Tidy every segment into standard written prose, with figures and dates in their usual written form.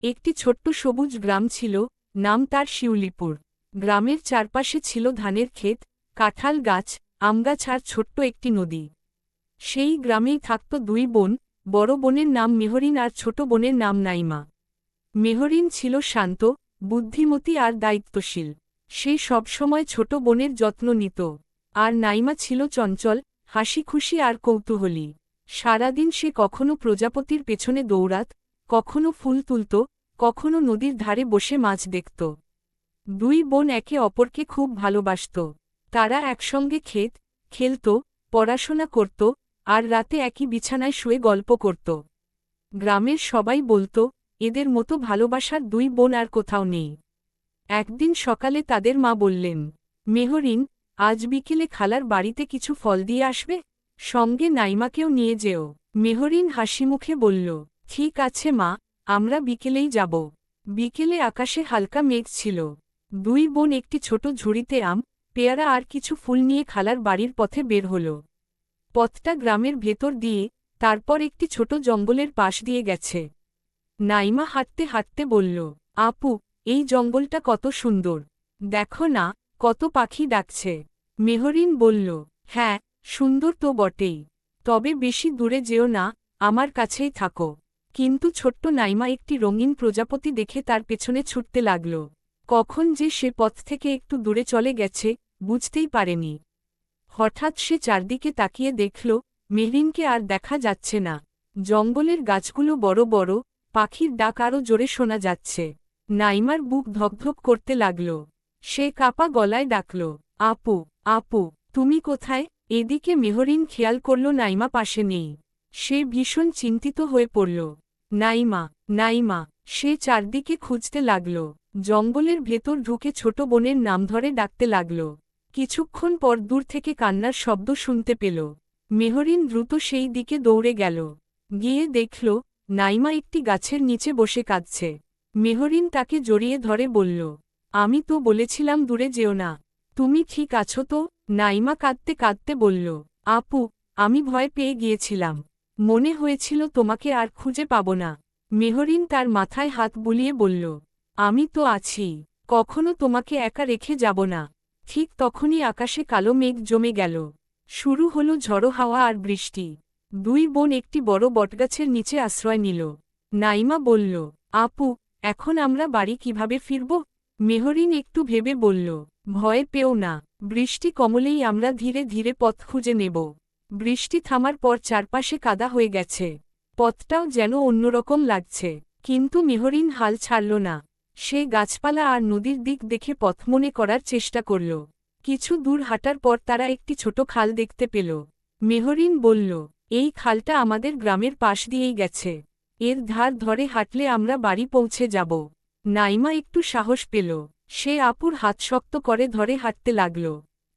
একটি ছোট্ট সবুজ গ্রাম ছিল, নাম তার শিউলিপুর। গ্রামের চারপাশে ছিল ধানের ক্ষেত, কাঁঠাল গাছ, আমগাছ আর ছোট্ট একটি নদী। সেই গ্রামেই থাকত দুই বোন, বড় বোনের নাম মেহরিন আর ছোট বোনের নাম নাইমা। মেহরিন ছিল শান্ত, বুদ্ধিমতী আর দায়িত্বশীল। সে সবসময় ছোট বোনের যত্ন নিত। আর নাইমা ছিল চঞ্চল, হাসিখুশি আর কৌতূহলী। সারাদিন সে কখনো প্রজাপতির পেছনে দৌড়াত, কখনো ফুল তুলত, কখনো নদীর ধারে বসে মাছ দেখত। দুই বোন একে অপরকে খুব ভালোবাসত। তারা একসঙ্গে খেলত, পড়াশোনা করত, আর রাতে একই বিছানায় শুয়ে গল্প করত। গ্রামের সবাই বলত, এদের মতো ভালোবাসার দুই বোন আর কোথাও নেই। একদিন সকালে তাদের মা বললেন, মেহরিন, আজ বিকেলে খালার বাড়িতে কিছু ফল দিয়ে আসবে? সঙ্গে নাইমাকেও নিয়ে যেও। মেহরিন হাসিমুখে বলল, ঠিক আছে মা, আমরা বিকেলেই যাব। বিকেলে আকাশে হালকা মেঘ ছিল। দুই বোন একটি ছোট ঝুড়িতে আম, পেয়ারা আর কিছু ফুল নিয়ে খালার বাড়ির পথে বের হল। পথটা গ্রামের ভেতর দিয়ে, তারপর একটি ছোট জঙ্গলের পাশ দিয়ে গেছে। নাইমা হাঁটতে হাঁটতে বলল, আপু, এই জঙ্গলটা কত সুন্দর। দেখো না, কত পাখি ডাকছে। মেহরিন বলল, হ্যাঁ, সুন্দর তো বটেই। তবে বেশি দূরে যেও না, আমার কাছেই থাকো। কিন্তু ছোট্ট নাইমা একটি রঙিন প্রজাপতি দেখে তার পেছনে ছুটতে লাগল। কখন যে সে পথ থেকে একটু দূরে চলে গেছে, বুঝতেই পারেনি। হঠাৎ সে চারদিকে তাকিয়ে দেখল, মেহরিনকে আর দেখা যাচ্ছে না। জঙ্গলের গাছগুলো বড় বড়, পাখির ডাক আরও জোরে শোনা যাচ্ছে। নাইমার বুক ধকধক করতে লাগল। সে কাপা গলায় ডাকল, আপু, আপু, তুমি কোথায়? এদিকে মেহরিন খেয়াল করল নাইমা পাশে নেই। সে ভীষণ চিন্তিত হয়ে পড়ল। নাইমা, নাইমা, সে চারদিকে খুঁজতে লাগল। জঙ্গলের ভেতর ঢুকে ছোট বোনের নাম ধরে ডাকতে লাগল। কিছুক্ষণ পর দূর থেকে কান্নার শব্দ শুনতে পেল। মেহরিন দ্রুত সেই দিকে দৌড়ে গেল। গিয়ে দেখল, নাইমা একটি গাছের নিচে বসে কাঁদছে। মেহরিন তাকে জড়িয়ে ধরে বলল, আমি তো বলেছিলাম দূরে যেও না। তুমি ঠিক আছো তো? নাইমা কাঁদতে কাঁদতে বলল, আপু, আমি ভয় পেয়ে গিয়েছিলাম। মনে হয়েছিল তোমাকে আর খুঁজে পাব না। মেহরিন তার মাথায় হাত বুলিয়ে বলল, আমি তো আছি, কখনো তোমাকে একা রেখে যাব না। ঠিক তখনই আকাশে কালো মেঘ জমে গেল। শুরু হলো ঝড়ো হাওয়া আর বৃষ্টি। দুই বোন একটি বড় বটগাছের নিচে আশ্রয় নিল। নাইমা বলল, আপু, এখন আমরা বাড়ি কিভাবে ফিরব? মেহরিন একটু ভেবে বলল, ভয় পেও না, বৃষ্টি কমলেই আমরা ধীরে ধীরে পথ খুঁজে নেব। বৃষ্টি থামার পর চারপাশে কাদা হয়ে গেছে। পথটাও যেন অন্যরকম লাগছে। কিন্তু মেহরিন হাল ছাড়ল না। সে গাছপালা আর নদীর দিক দেখে পথ মনে করার চেষ্টা করল। কিছু দূর হাঁটার পর তারা একটি ছোট খাল দেখতে পেল। মেহরিন বলল, এই খালটা আমাদের গ্রামের পাশ দিয়েই গেছে। এর ধার ধরে হাঁটলে আমরা বাড়ি পৌঁছে যাব। নাইমা একটু সাহস পেল। সে আপুর হাত শক্ত করে ধরে হাঁটতে লাগল।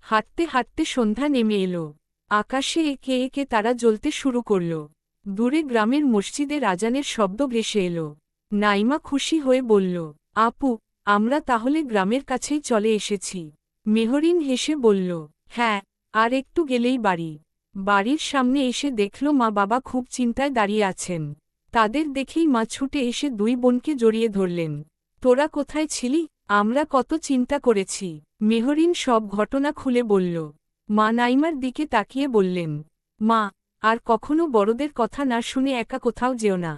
হাঁটতে হাঁটতে সন্ধ্যা নেমে এলো। আকাশে একে একে তারা জ্বলতে শুরু করল। দূরে গ্রামের মসজিদের আজানের শব্দ ভেসে এলো। নাইমা খুশি হয়ে বলল, আপু, আমরা তাহলে গ্রামের কাছেই চলে এসেছি। মেহরিন হেসে বলল, হ্যাঁ, আর একটু গেলেই বাড়ি। বাড়ির সামনে এসে দেখল মা বাবা খুব চিন্তায় দাঁড়িয়ে আছেন। তাদের দেখেই মা ছুটে এসে দুই বোনকে জড়িয়ে ধরলেন। তোরা কোথায় ছিলি? আমরা কত চিন্তা করেছি। মেহরিন সব ঘটনা খুলে বলল। মা নাইমার দিকে তাকিয়ে বললেন, মা, আর কখনো বড়দের কথা না শুনে একা কোথাও যেও না।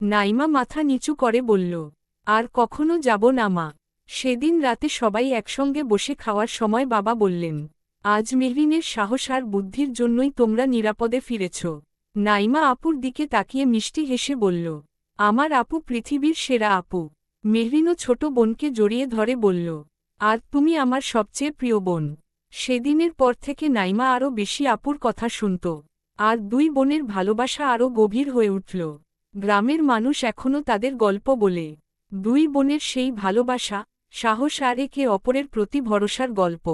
নাইমা মাথা নিচু করে বলল, আর কখনো যাব না মা। সেদিন রাতে সবাই একসঙ্গে বসে খাওয়ার সময় বাবা বললেন, আজ মেহরিনের সাহস আর বুদ্ধির জন্যই তোমরা নিরাপদে ফিরেছ। নাইমা আপুর দিকে তাকিয়ে মিষ্টি হেসে বলল, আমার আপু পৃথিবীর সেরা আপু। মেহরিনও ছোট বোনকে জড়িয়ে ধরে বলল, আর তুমি আমার সবচেয়ে প্রিয় বোন। সেদিনের পর থেকে নাইমা আরও বেশি আপুর কথা শুনত। আর দুই বোনের ভালোবাসা আরও গভীর হয়ে উঠল। গ্রামের মানুষ এখনও তাদের গল্প বলে। দুই বোনের সেই ভালোবাসা, সাহস আর একে অপরের প্রতি ভরসার গল্প।